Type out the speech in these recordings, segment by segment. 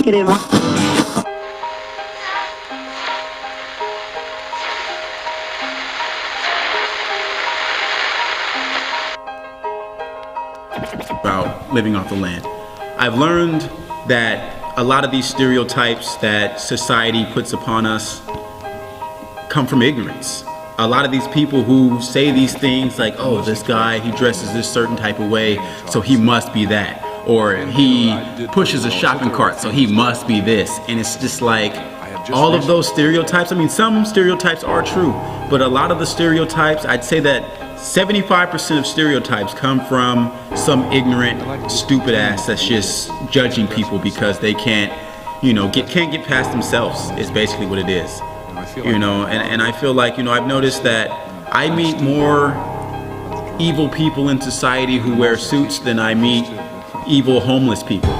negative. About living off the land. I've learned that a lot of these stereotypes that society puts upon us come from ignorance. A lot of these people who say these things like, oh, this guy, he dresses this certain type of way, so he must be that. Or he pushes a shopping cart, so he must be this. And it's just like, all of those stereotypes, I mean, some stereotypes are true, but a lot of the stereotypes, I'd say that 75% of stereotypes come from some ignorant, stupid ass that's just judging people because they can't, can't get past themselves, is basically what it is. And I feel like, I've noticed that I meet more evil people in society who wear suits than I meet evil homeless people.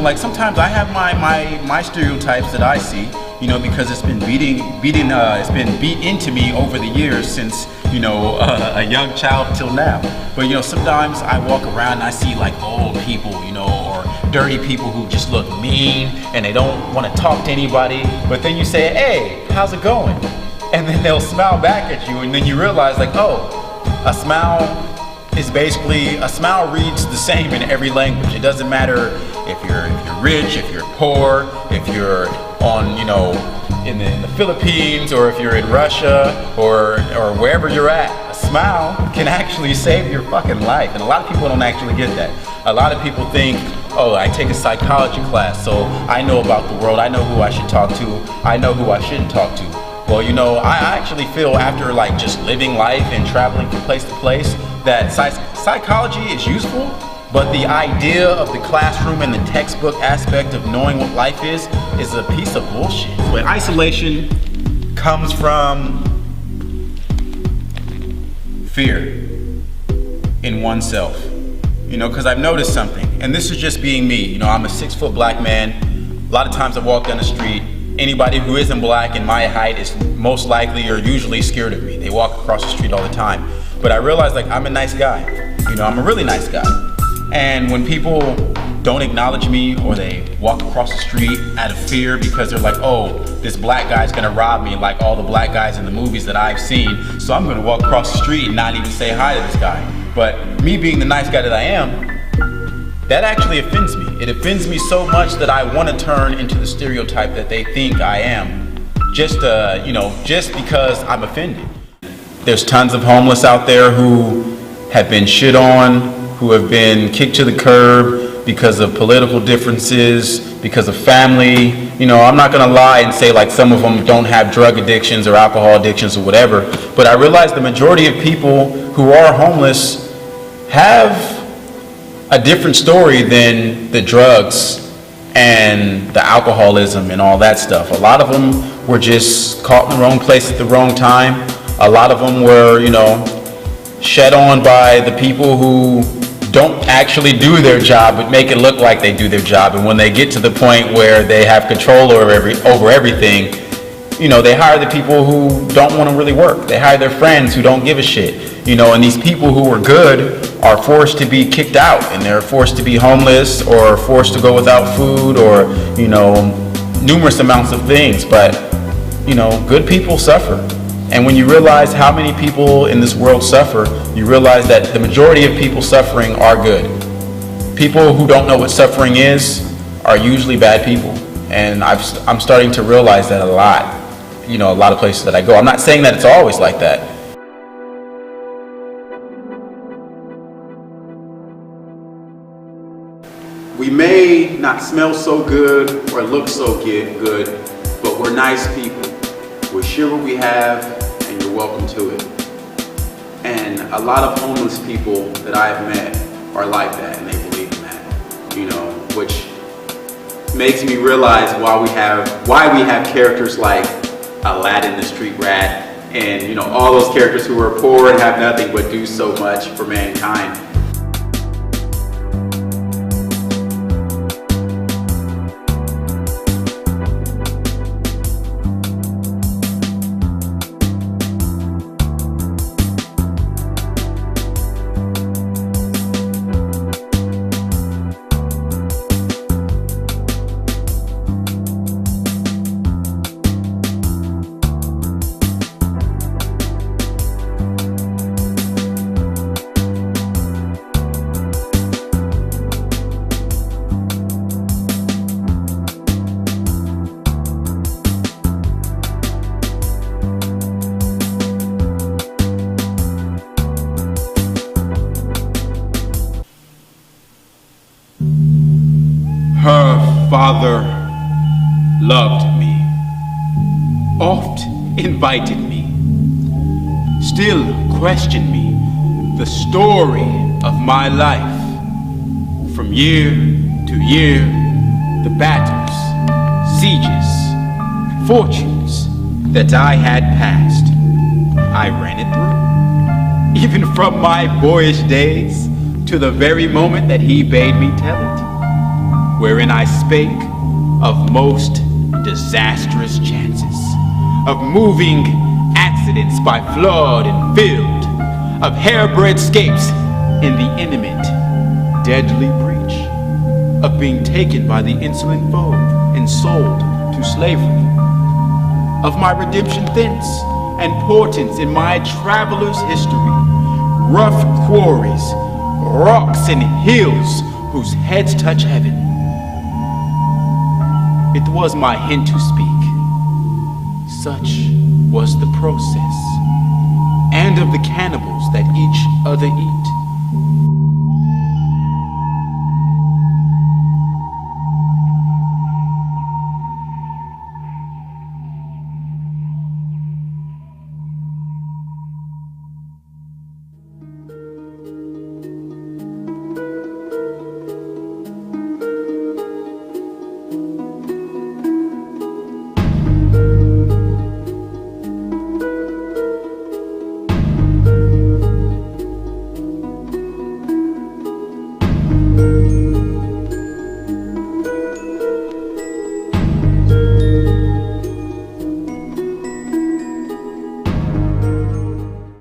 Like sometimes I have my stereotypes that I see, because it's been it's been beat into me over the years since, a young child till now. But sometimes I walk around and I see like old people, or dirty people who just look mean and they don't want to talk to anybody. But then you say, hey, how's it going? And then they'll smile back at you, and then you realize like, oh, a smile reads the same in every language. It doesn't matter if you're rich, if you're poor, if you're on, in the Philippines, or if you're in Russia, or wherever you're at. A smile can actually save your fucking life. And a lot of people don't actually get that. A lot of people think, oh, I take a psychology class, so I know about the world. I know who I should talk to. I know who I shouldn't talk to. Well, I actually feel after like just living life and traveling from place to place that psychology is useful, but the idea of the classroom and the textbook aspect of knowing what life is a piece of bullshit. But isolation comes from fear in oneself. Because I've noticed something, and this is just being me. I'm a 6-foot black man. A lot of times I walk down the street, anybody who isn't black in my height is most likely or usually scared of me. They walk across the street all the time. But I realize like I'm a nice guy. I'm a really nice guy. And when people don't acknowledge me, or they walk across the street out of fear because they're like, oh, this black guy's gonna rob me like all the black guys in the movies that I've seen, so I'm gonna walk across the street and not even say hi to this guy. But me being the nice guy that I am, that actually offends me. It offends me so much that I want to turn into the stereotype that they think I am, just because I'm offended. There's tons of homeless out there who have been shit on, who have been kicked to the curb because of political differences, because of family. I'm not gonna lie and say like some of them don't have drug addictions or alcohol addictions or whatever, but I realize the majority of people who are homeless have a different story than the drugs and the alcoholism and all that stuff. A lot of them were just caught in the wrong place at the wrong time. A lot of them were, shed on by the people who don't actually do their job but make it look like they do their job. And when they get to the point where they have control over everything, they hire the people who don't want to really work. They hire their friends who don't give a shit. And these people who are good are forced to be kicked out, and they're forced to be homeless or forced to go without food or, numerous amounts of things. But, good people suffer. And when you realize how many people in this world suffer, you realize that the majority of people suffering are good. People who don't know what suffering is are usually bad people. And I'm starting to realize that a lot. A lot of places that I go. I'm not saying that it's always like that. We may not smell so good or look so good, but we're nice people. We'll share what we have, and you're welcome to it. And a lot of homeless people that I've met are like that, and they believe in that, which makes me realize why we have characters like Aladdin the Street Rat, and all those characters who are poor and have nothing but do so much for mankind. father loved me, oft invited me, still questioned me, the story of my life. From year to year, the battles, sieges, fortunes that I had passed, I ran it through. Even from my boyish days to the very moment that he bade me tell it, wherein I spake of most disastrous chances, of moving accidents by flood and field, of hair-breadth escapes in the imminent, deadly breach, of being taken by the insolent foe and sold to slavery, of my redemption thence and portents in my traveler's history, rough quarries, rocks and hills whose heads touch heaven. It was my hint to speak. Such was the process, and of the cannibals that each other eat.